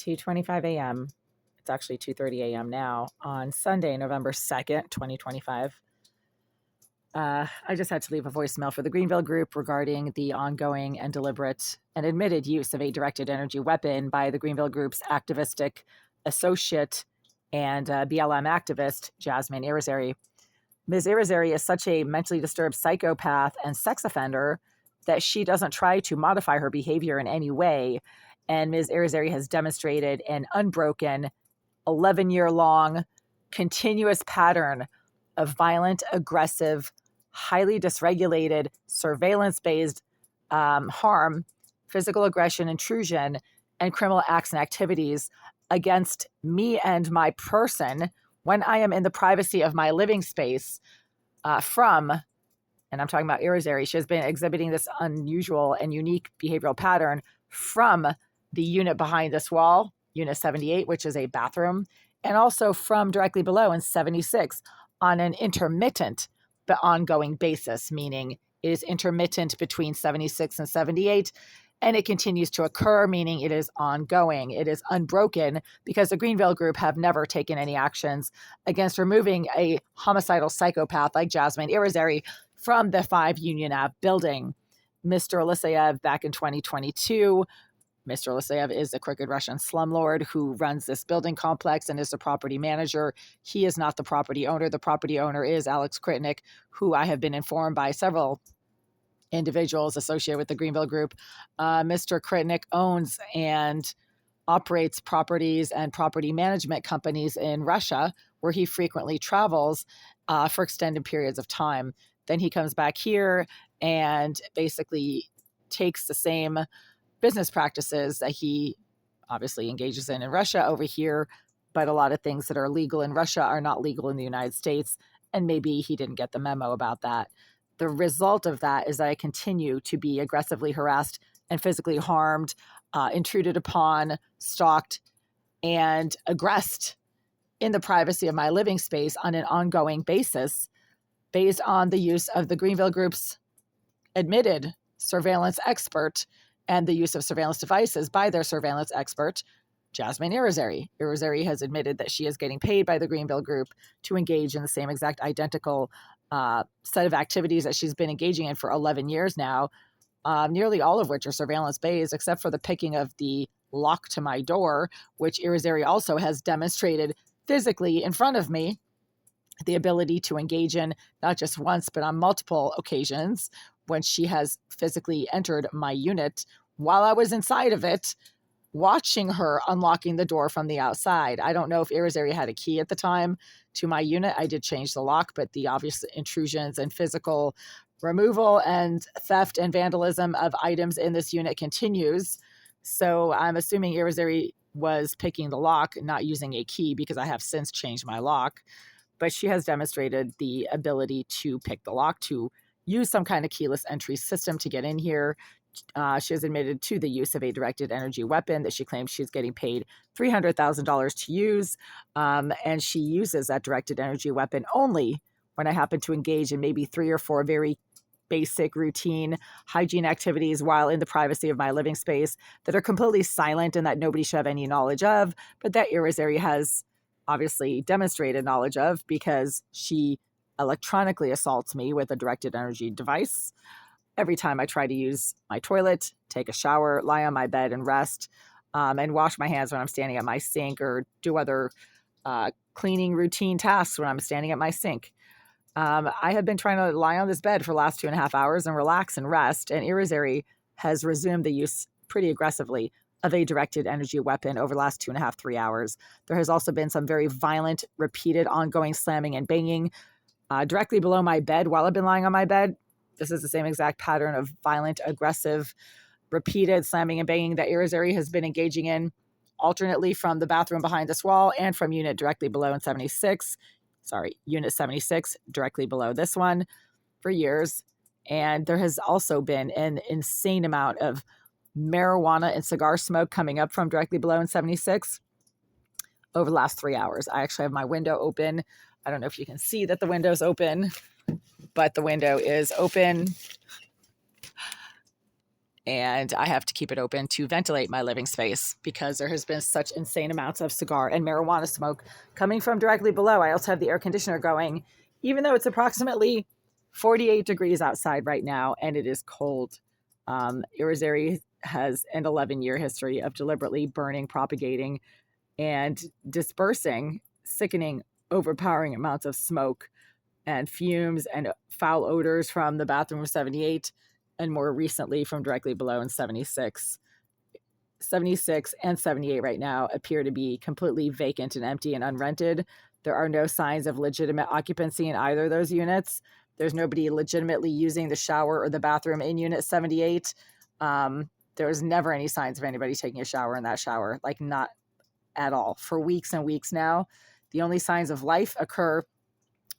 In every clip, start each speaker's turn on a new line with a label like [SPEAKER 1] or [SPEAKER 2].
[SPEAKER 1] 2:25 a.m. It's actually 2:30 a.m. now on Sunday, November 2nd, 2025. I just had to leave a voicemail for the Greenville Group regarding the ongoing and deliberate and admitted use of a directed energy weapon by the Greenville Group's activistic associate and BLM activist, Jasmine Irizarry. Ms. Irizarry is such a mentally disturbed psychopath and sex offender that she doesn't try to modify her behavior in any way. And Ms. Irizarry has demonstrated an unbroken 11-year-long continuous pattern of violent, aggressive, highly dysregulated, surveillance-based harm, physical aggression, intrusion, and criminal acts and activities against me and my person when I am in the privacy of my living space and I'm talking about Irizarry, she has been exhibiting this unusual and unique behavioral pattern from the unit behind this wall, Unit 78, which is a bathroom, and also from directly below in 76 on an intermittent but ongoing basis, meaning it is intermittent between 76 and 78, and it continues to occur, meaning it is ongoing. It is unbroken because the Greenville Group have never taken any actions against removing a homicidal psychopath like Jasmine Irizarry from the 5 Union Ave building. Mr. Eliseyev back in 2022, Mr. Eliseyev is a crooked Russian slumlord who runs this building complex and is the property manager. He is not the property owner. The property owner is Alex Kritnick, who I have been informed by several individuals associated with the Greenville Group. Mr. Kritnick owns and operates properties and property management companies in Russia, where he frequently travels for extended periods of time. Then he comes back here and basically takes the same business practices that he obviously engages in Russia over here, but a lot of things that are legal in Russia are not legal in the United States, and maybe he didn't get the memo about that. The result of that is that I continue to be aggressively harassed and physically harmed, intruded upon, stalked, and aggressed in the privacy of my living space on an ongoing basis based on the use of the Greenville Group's admitted surveillance expert and the use of surveillance devices by their surveillance expert, Jasmine Irizarry. Irizarry has admitted that she is getting paid by the Greenville Group to engage in the same exact identical set of activities that she's been engaging in for 11 years now, nearly all of which are surveillance-based, except for the picking of the lock to my door, which Irizarry also has demonstrated physically in front of me the ability to engage in not just once, but on multiple occasions when she has physically entered my unit while I was inside of it, watching her unlocking the door from the outside. I don't know if Irizarry had a key at the time to my unit. I did change the lock, but the obvious intrusions and physical removal and theft and vandalism of items in this unit continues. So I'm assuming Irizarry was picking the lock, not using a key, because I have since changed my lock. But she has demonstrated the ability to pick the lock, to use some kind of keyless entry system to get in here. She has admitted to the use of a directed energy weapon that she claims she's getting paid $300,000 to use. And she uses that directed energy weapon only when I happen to engage in maybe 3 or 4 very basic routine hygiene activities while in the privacy of my living space that are completely silent and that nobody should have any knowledge of, but that Irizarry has obviously demonstrated knowledge of because she electronically assaults me with a directed energy device every time I try to use my toilet, take a shower, lie on my bed and rest, and wash my hands when I'm standing at my sink, or do other cleaning routine tasks when I'm standing at my sink. I have been trying to lie on this bed for the last 2.5 hours and relax and rest, and Irizarry has resumed the use pretty aggressively of a directed energy weapon over the last 2.5, 3 hours. There has also been some very violent, repeated, ongoing slamming and banging directly below my bed while I've been lying on my bed. This is the same exact pattern of violent, aggressive, repeated slamming and banging that Irizarry has been engaging in alternately from the bathroom behind this wall and from unit directly below in 76. Sorry, unit 76, directly below this one for years. And there has also been an insane amount of marijuana and cigar smoke coming up from directly below in 76 over the last 3 hours. I actually have my window open. I don't know if you can see that the window's open, but the window is open. and I have to keep it open to ventilate my living space because there has been such insane amounts of cigar and marijuana smoke coming from directly below. I also have the air conditioner going, even though it's approximately 48 degrees outside right now and it is cold. Irizarry has an 11-year history of deliberately burning, propagating, and dispersing sickening, overpowering amounts of smoke and fumes and foul odors from the bathroom of 78 and more recently from directly below in 76. 76 and 78 right now appear to be completely vacant and empty and unrented. There are no signs of legitimate occupancy in either of those units. There's nobody legitimately using the shower or the bathroom in unit 78. There was never any signs of anybody taking a shower in that shower, like not at all, for weeks and weeks now. The only signs of life occur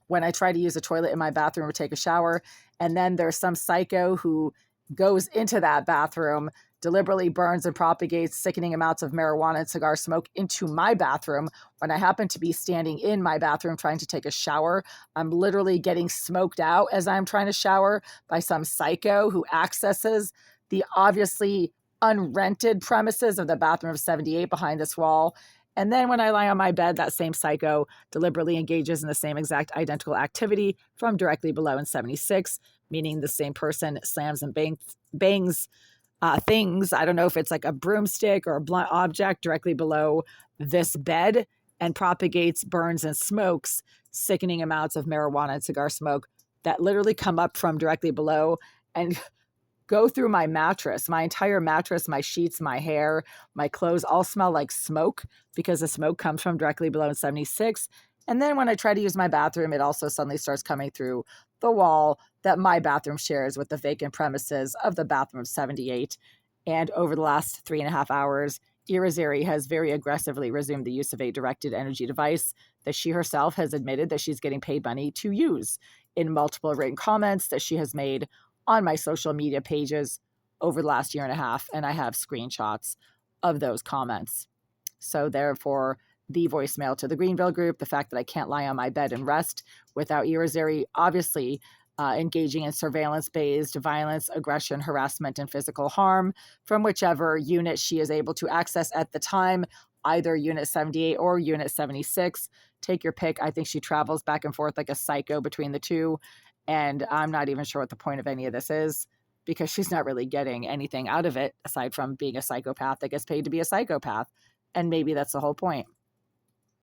[SPEAKER 1] when I try to use a toilet in my bathroom or take a shower, and then there's some psycho who goes into that bathroom, deliberately burns and propagates sickening amounts of marijuana and cigar smoke into my bathroom when I happen to be standing in my bathroom trying to take a shower. I'm literally getting smoked out as I'm trying to shower by some psycho who accesses the obviously unrented premises of the bathroom of 78 behind this wall. And then when I lie on my bed, that same psycho deliberately engages in the same exact identical activity from directly below in 76, meaning the same person slams and bangs things. I don't know if it's like a broomstick or a blunt object directly below this bed and propagates, burns, and smokes sickening amounts of marijuana and cigar smoke that literally come up from directly below and go through my mattress. My entire mattress, my sheets, my hair, my clothes all smell like smoke because the smoke comes from directly below in 76. And then when I try to use my bathroom, it also suddenly starts coming through the wall that my bathroom shares with the vacant premises of the bathroom of 78. And over the last 3.5 hours, Irizarry has very aggressively resumed the use of a directed energy device that she herself has admitted that she's getting paid money to use in multiple written comments that she has made on my social media pages over the last 1.5 years, and I have screenshots of those comments. So therefore, the voicemail to the Greenville group, the fact that I can't lie on my bed and rest without Irizarry obviously engaging in surveillance-based violence, aggression, harassment, and physical harm from whichever unit she is able to access at the time, either Unit 78 or Unit 76. Take your pick. I think she travels back and forth like a psycho between the two. And I'm not even sure what the point of any of this is because she's not really getting anything out of it aside from being a psychopath that gets paid to be a psychopath. And maybe that's the whole point.